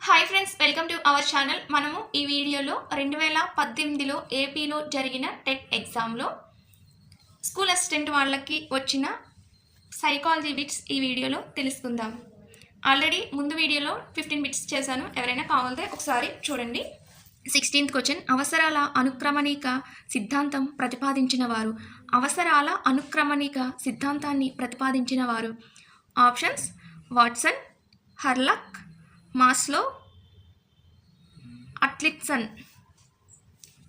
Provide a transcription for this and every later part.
Hi friends, welcome to our channel. మనము ఈ వీడియోలో 2018లో ఏపీలో జరిగిన టెట్ ఎగ్జామ్లో స్కూల్ అసిస్టెంట్ వాళ్ళకి వచ్చిన సైకాలజీ బిట్స్ ఈ వీడియోలో తెలుసుకుందాం. ఆల్రెడీ ముందు వీడియోలో 15 బిట్స్ చేశాను, ఎవరైనా కావాలంటే ఒకసారి చూడండి. 16th క్వశ్చన్, అవసరాల అనుక్రమణిక సిద్ధాంతం ప్రతిపాదించిన వారు. అవసరాల అనుక్రమణిక సిద్ధాంతాన్ని ప్రతిపాదించిన వారు. Options: Watson, Hurlock, Maslow, Atkinson.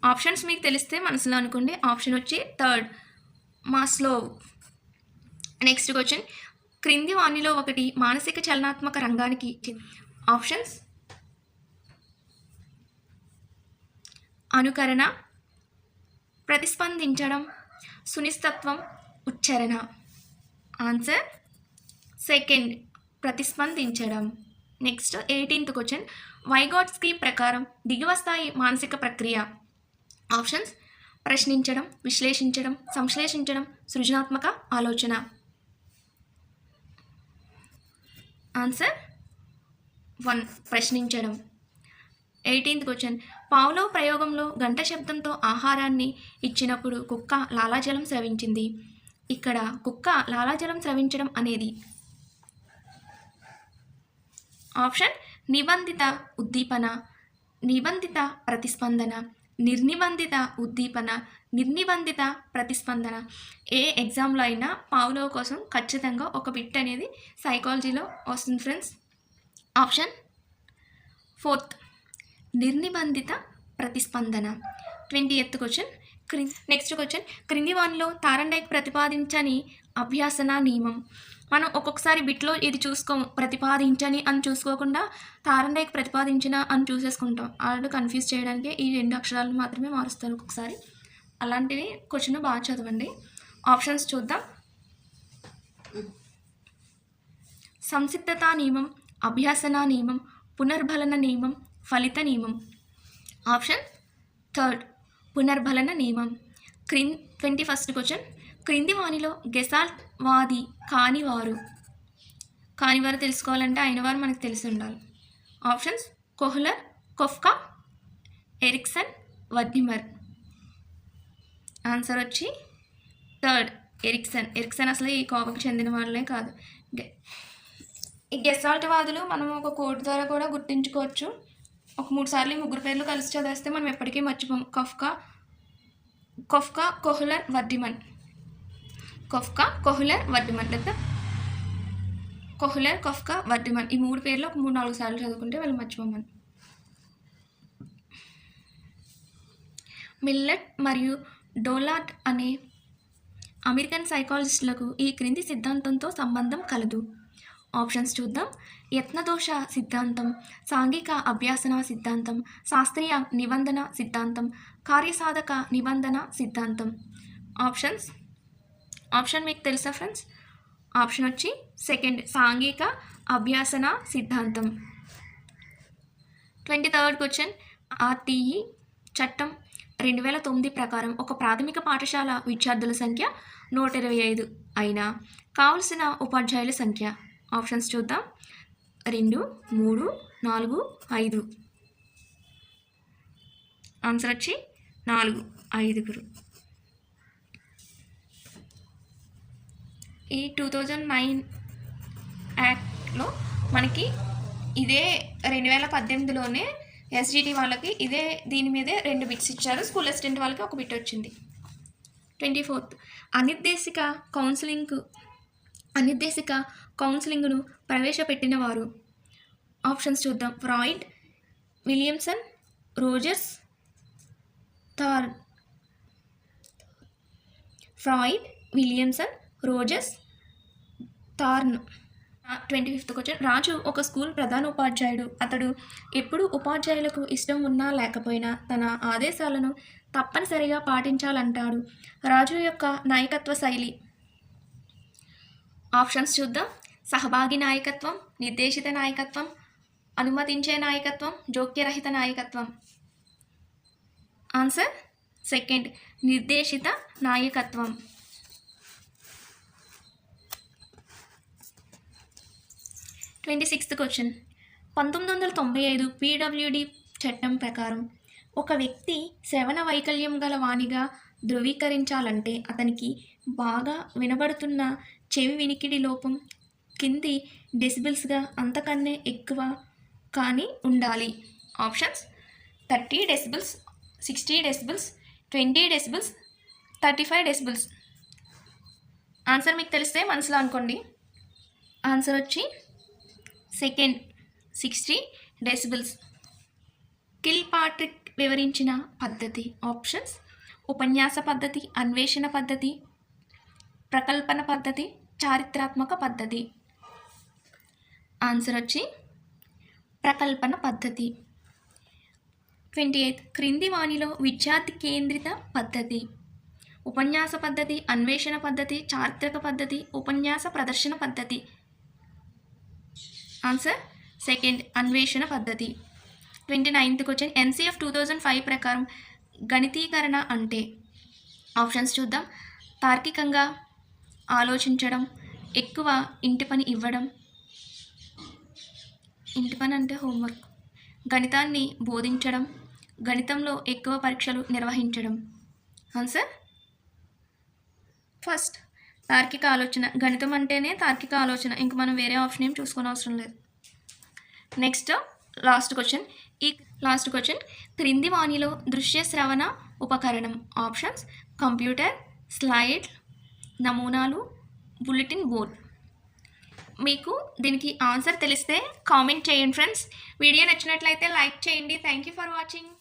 Options మీకు తెలిస్తే మనసులో అనుకోండి. ఆప్షన్ వచ్చి థర్డ్, మాస్లో. నెక్స్ట్ క్వశ్చన్, క్రింది వానిలో ఒకటి మానసిక చలనాత్మక రంగానికి. ఆప్షన్స్: అనుకరణ, ప్రతిస్పందించడం, సునిశ్చితత్వం, ఉచ్చారణ. ఆన్సర్ సెకండ్, ప్రతిస్పందించడం. నెక్స్ట్ 18th క్వశ్చన్, వైగోట్స్కీ ప్రకారం దిగువ స్థాయి మానసిక ప్రక్రియ. ఆప్షన్స్: ప్రశ్నించడం, విశ్లేషించడం, సంశ్లేషించడం, సృజనాత్మక ఆలోచన. ఆన్సర్ 1, ప్రశ్నించడం. 18th క్వశ్చన్, పావ్లోవ్ ప్రయోగంలో గంట శబ్దంతో ఆహారాన్ని ఇచ్చినప్పుడు కుక్క లాలాజలం స్రవించింది. ఇక్కడ కుక్క లాలాజలం స్రవించడం అనేది ఆప్షన్: నిబంధిత ఉద్దీపన, నిబంధిత ప్రతిస్పందన, నిర్నిబంధిత ఉద్దీపన, నిర్నిబంధిత ప్రతిస్పందన. ఏ ఎగ్జామ్లో అయినా పావ్లోవ్ కోసం ఖచ్చితంగా ఒక బిట్ అనేది సైకాలజీలో వస్తుంది ఫ్రెండ్స్. ఆప్షన్ 4, నిర్నిబంధిత ప్రతిస్పందన. 20th క్వశ్చన్, నెక్స్ట్ క్వశ్చన్, క్రింది వానిలో థారండైక్ ప్రతిపాదించని అభ్యాసన నియమం. మనం ఒక్కొక్కసారి బిట్లో ఇది ప్రతిపాదించని అని చూసుకోకుండా థారండైక్ ప్రతిపాదించిన అని చూసేసుకుంటాం. ఆల్రెడీ కన్ఫ్యూజ్ చేయడానికి ఈ 2 అక్షరాలను మాత్రమే మారుస్తారు ఒక్కొక్కసారి. అలాంటివి క్వశ్చన్ బాగా చదవండి. ఆప్షన్స్ చూద్దాం. సంసిద్ధతా నియమం, అభ్యాసన నియమం, పునర్బలన నియమం, ఫలిత నియమం. ఆప్షన్ థర్డ్, పునర్బలన నియమం. 21st క్వశ్చన్, క్రింది వానిలో గెసాల్ట్ వాది కానివారు. తెలుసుకోవాలంటే అయినవారు మనకు తెలిసి ఉండాలి. Options: Kohler, Koffka, Erikson, Wertheimer. Answer వచ్చి థర్డ్, ఎరిక్సన్. అసలు ఈ కోవకు చెందిన వాళ్ళే కాదు. ఈ గెసాల్ట్ వాదులు మనం ఒక కోడ్ ద్వారా కూడా గుర్తించుకోవచ్చు. ఒక 3 సార్లు 3 పేర్లు కలిసి చదివేస్తే మనం ఎప్పటికీ మర్చిపోం. కొఫ్కా, కోహ్లర్, వడ్నిమర్. లేదా కోహ్లర్, కొఫ్కా, వడ్నిమర్. ఈ 3 పేర్లు ఒక 3-4 సార్లు చదువుకుంటే వాళ్ళు మర్చిపోమని. మిల్లెట్ మరియు డోలార్డ్ అనే అమెరికన్ సైకాలజిస్టులకు ఈ క్రింది సిద్ధాంతంతో సంబంధం కలదు. ఆప్షన్స్ చూద్దాం. యత్నదోష సిద్ధాంతం, సాంఘిక అభ్యాసన సిద్ధాంతం, శాస్త్రీయ నిబంధన సిద్ధాంతం, కార్యసాధక నిబంధన సిద్ధాంతం. ఆప్షన్ మీకు తెలుసా ఫ్రెండ్స్? ఆప్షన్ వచ్చి సెకండ్, సాంఘిక అభ్యాసన సిద్ధాంతం. 23rd క్వశ్చన్, ఆర్టీఈ చట్టం 2009 ప్రకారం ఒక ప్రాథమిక పాఠశాల విద్యార్థుల సంఖ్య 125 అయినా కావలసిన ఉపాధ్యాయుల సంఖ్య. ఆప్షన్స్ చూద్దాం. 2, 3, 4, 5. ఆన్సర్ వచ్చి 4, 5. ఈ 2009 యాక్ట్లో మనకి ఇదే 2018లోనే ఎస్జిటి వాళ్ళకి దీని మీదే 2 బిట్స్ ఇచ్చారు. స్కూల్ అసిస్టెంట్ వాళ్ళకి 1 బిట్ వచ్చింది. 24th, అనిర్దేశిక కౌన్సిలింగ్ను ప్రవేశపెట్టిన వారు. ఆప్షన్స్ చూద్దాం. Freud, Williamson, Rogers, Thorn. 25th question, Raju ఒక స్కూల్ ప్రధాన ఉపాధ్యాయుడు. అతడు ఎప్పుడు ఉపాధ్యాయులకు ఇష్టం ఉన్నా లేకపోయినా తన ఆదేశాలను తప్పనిసరిగా పాటించాలంటాడు. రాజు యొక్క నాయకత్వ శైలి. ఆప్షన్స్ చూద్దాం. సహభాగి నాయకత్వం, నిర్దేశిత నాయకత్వం, అనుమతించే నాయకత్వం, జోక్యరహిత నాయకత్వం. ఆన్సర్ సెకండ్, నిర్దేశిత నాయకత్వం. 26th క్వశ్చన్, 1995 పీడబ్ల్యూడి చట్టం ప్రకారం ఒక వ్యక్తి శ్రవణ వైకల్యం గల వానిగా ధృవీకరించాలంటే అతనికి బాగా వినబడుతున్న చెవి వినికిడి లోపం కింది డెసిబిల్స్గా అంతకన్నా ఎక్కువ కానీ ఉండాలి. Options 30 decibels, 60 decibels, 20 decibels, 35 decibels. Answer మీకు తెలిస్తే మనసులో అనుకోండి. ఆన్సర్ వచ్చి సెకండ్ 60 డెసిబిల్స్. కిల్పాట్రిక్ వివరించిన పద్ధతి. ఆప్షన్స్ ఉపన్యాస పద్ధతి, అన్వేషణ పద్ధతి, ప్రకల్పన పద్ధతి, చారిత్రాత్మక పద్ధతి. ఆన్సర్ వచ్చి ప్రకల్పన పద్ధతి. 28 క్రింది వాణిలో విద్యార్థి కేంద్రిత పద్ధతి. ఉపన్యాస పద్ధతి, అన్వేషణ పద్ధతి, చారిత్రక పద్ధతి, ఉపన్యాస ప్రదర్శన పద్ధతి. ఆన్సర్ సెకండ్ అన్వేషణ పద్ధతి. 29th క్వశ్చన్ ఎన్సిఎఫ్ 2005 ప్రకారం గణితీకరణ అంటే. ఆప్షన్స్ చూద్దాం. తార్కికంగా ఆలోచించడం, ఎక్కువ ఇంటి పని ఇవ్వడం, ఇంటి పని అంటే హోంవర్క్, గణితాన్ని బోధించడం, గణితంలో ఎక్కువ పరీక్షలు నిర్వహించడం. ఆన్సర్ ఫస్ట్ తార్కిక ఆలోచన. గణితం అంటేనే తార్కిక ఆలోచన, ఇంక మనం వేరే ఆప్షన్ ఏం చూసుకోని అవసరం లేదు. నెక్స్ట్ లాస్ట్ క్వశ్చన్ క్రింది వాణిలో దృశ్య శ్రవణ ఉపకరణం. ఆప్షన్స్ కంప్యూటర్, స్లైడ్, నమూనాలు, బులెటిన్ బోర్డ్. మీకు దీనికి ఆన్సర్ తెలిస్తే కామెంట్ చేయండి ఫ్రెండ్స్. వీడియో నచ్చినట్లయితే లైక్ చేయండి. Thank you for watching.